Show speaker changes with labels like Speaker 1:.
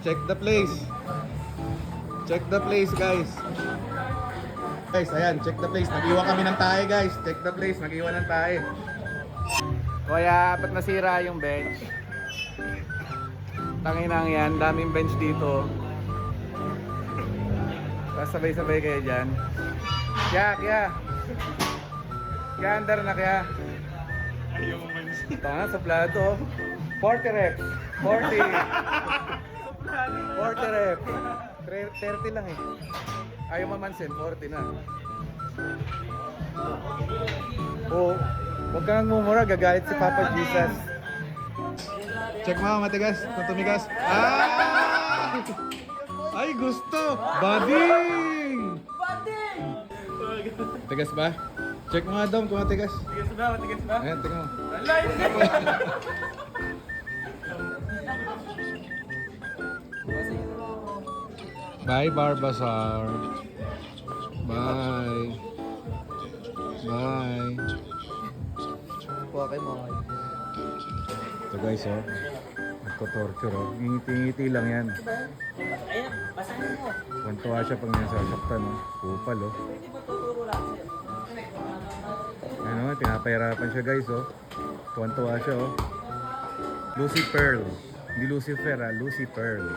Speaker 1: Check the place. Check the place, guys. Guys, ayan, check the place. Nag-iwan kami ng tae, guys. Check the place, nag-iwan ng tae. Kaya, ba't nasira yung bench? Tanginang yan, daming bench dito. Tapos sabay-sabay kayo dyan. Kya. Kya, andar na kya.
Speaker 2: Ayaw mo man siya.
Speaker 1: Ito nga, suplado. 40 reps. 40. 40 reps. 30 lang eh. Ayaw mamansin, 40 na. Oo. Huwag kang mumura, gagalit si Papa Jesus. Check mo, matigas. Kung tumigas. Ah! Ay, gusto! Bading! Matigas ba? Check mo nga, Dom, kung matigas.
Speaker 2: Matigas ba? Matigas ba?
Speaker 1: Ayan, tingnan mo.
Speaker 2: Alay!
Speaker 1: Bye, Barbasar. Bye. Bye.
Speaker 3: Kuha kayo mga kayo.
Speaker 1: Ito guys, oh. Nagko-torture, oh. Ngiti-ngiti lang yan.
Speaker 3: Ayan, basahin mo.
Speaker 1: Kwantuwa siya pag nasasaktan, oh. Kupal, oh.
Speaker 3: Pwede mo tuturo lang sir.
Speaker 1: Ano, pinapahirapan siya guys, oh. Kwantuwa siya, oh. Lucy Pearl. Hindi Lucifer, ah. Lucy Pearl.